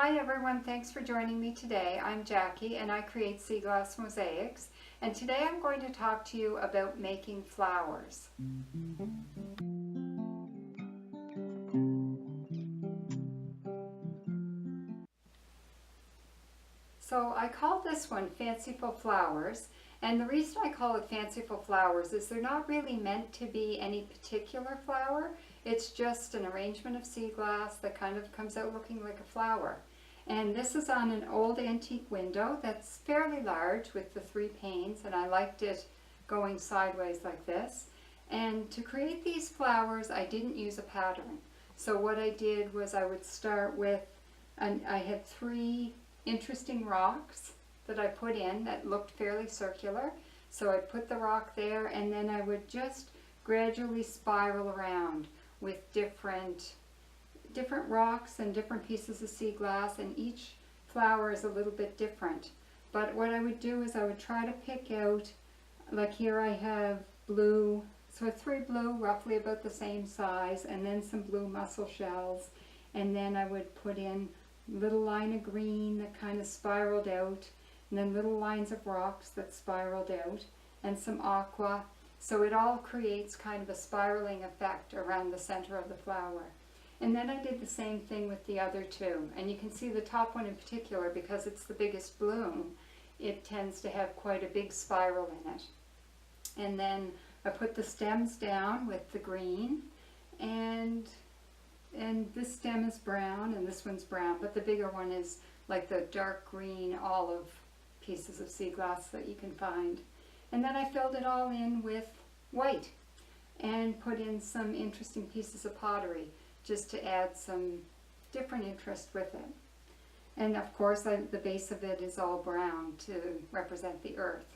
Hi everyone, thanks for joining me today. I'm Jackie and I create Sea Glass Mosaics, and today I'm going to talk to you about making flowers. So I call this one Fanciful Flowers, and the reason I call it Fanciful Flowers is they're not really meant to be any particular flower. It's just an arrangement of sea glass that kind of comes out looking like a flower. And this is on an old antique window that's fairly large with the 3 panes, and I liked it going sideways like this. And to create these flowers, I didn't use a pattern. So what I did was I would start with, I had 3 interesting rocks that I put in that looked fairly circular. So I put the rock there, and then I would just gradually spiral around with different rocks and different pieces of sea glass, and each flower is a little bit different. But what I would do is I would try to pick out, like here I have blue, so 3 blue roughly about the same size, and then some blue mussel shells, and then I would put in little line of green that kind of spiraled out, and then little lines of rocks that spiraled out, and some aqua. So it all creates kind of a spiraling effect around the center of the flower. And then I did the same thing with the other 2. And you can see the top one in particular, because it's the biggest bloom, it tends to have quite a big spiral in it. And then I put the stems down with the green, and this stem is brown and this one's brown, but the bigger one is like the dark green olive pieces of sea glass that you can find. And then I filled it all in with white and put in some interesting pieces of pottery just to add some different interest with it. And of course the base of it is all brown to represent the earth.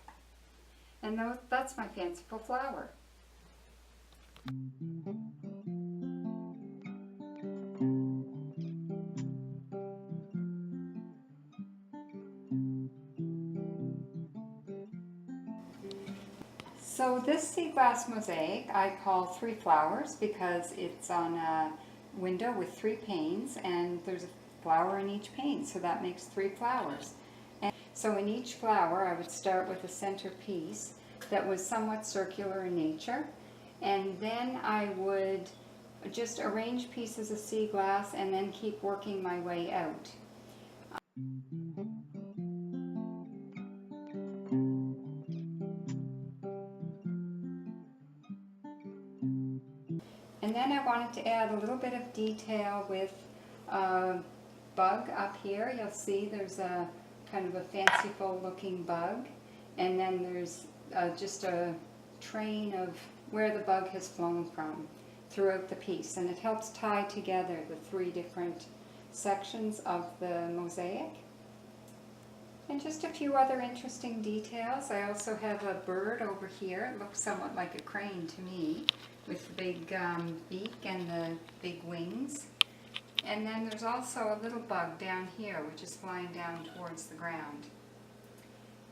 And that's my fanciful flower. So this sea glass mosaic I call 3 flowers because it's on a window with 3 panes, and there's a flower in each pane, so that makes 3 flowers. And so in each flower I would start with a center piece that was somewhat circular in nature, and then I would just arrange pieces of sea glass and then keep working my way out. And then I wanted to add a little bit of detail with a bug up here. You'll see there's a kind of a fanciful looking bug, and then there's just a train of where the bug has flown from throughout the piece, and it helps tie together the 3 different sections of the mosaic. And just a few other interesting details. I also have a bird over here. It looks somewhat like a crane to me, with the big beak and the big wings. And then there's also a little bug down here which is flying down towards the ground.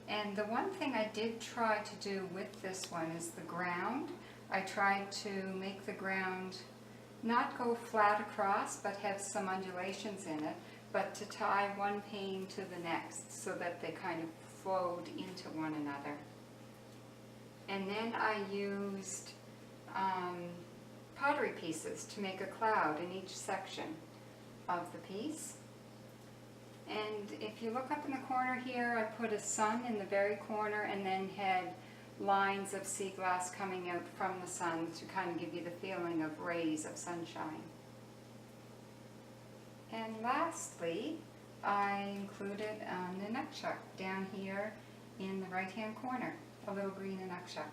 And the one thing I did try to do with this one is the ground. I tried to make the ground not go flat across but have some undulations in it, but to tie one pane to the next so that they kind of flowed into one another. And then I used pottery pieces to make a cloud in each section of the piece. And if you look up in the corner here, I put a sun in the very corner and then had lines of sea glass coming out from the sun to kind of give you the feeling of rays of sunshine. And lastly, I included an nunchuck down here in the right hand corner, a little green nunchuck.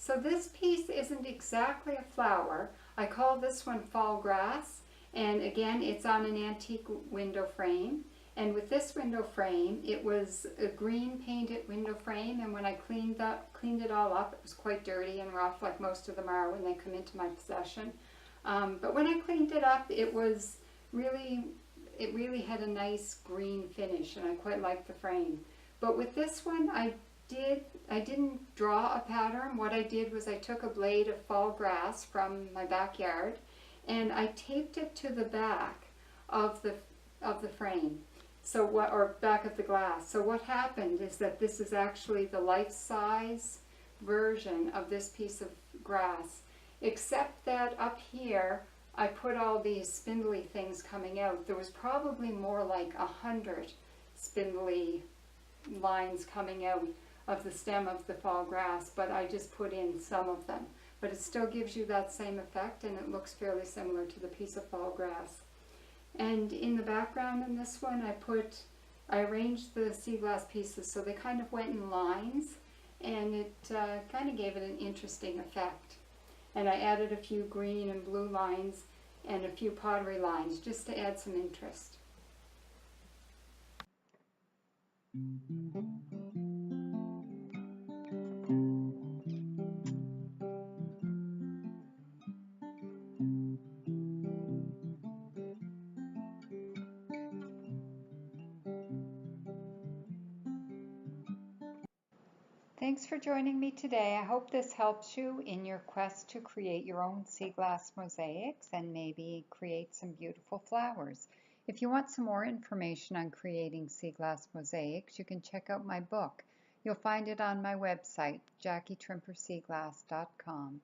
So this piece isn't exactly a flower. I call this one fall grass, and again it's on an antique window frame. And with this window frame, it was a green painted window frame, and when I cleaned it all up, it was quite dirty and rough, like most of them are when they come into my possession. But when I cleaned it up, it really had a nice green finish, and I quite liked the frame. But with this one, I didn't draw a pattern. What I did was I took a blade of fall grass from my backyard, and I taped it to the back of the frame. Or back of the glass. So what happened is that this is actually the life-size version of this piece of grass, except that up here I put all these spindly things coming out. There was probably more like 100 spindly lines coming out of the stem of the fall grass, but I just put in some of them. But it still gives you that same effect, and it looks fairly similar to the piece of fall grass. And in the background in this one, I arranged the sea glass pieces so they kind of went in lines, and it kind of gave it an interesting effect. And I added a few green and blue lines and a few pottery lines just to add some interest. Thanks for joining me today. I hope this helps you in your quest to create your own sea glass mosaics and maybe create some beautiful flowers. If you want some more information on creating sea glass mosaics, you can check out my book. You'll find it on my website, jackietrimperseaglass.com.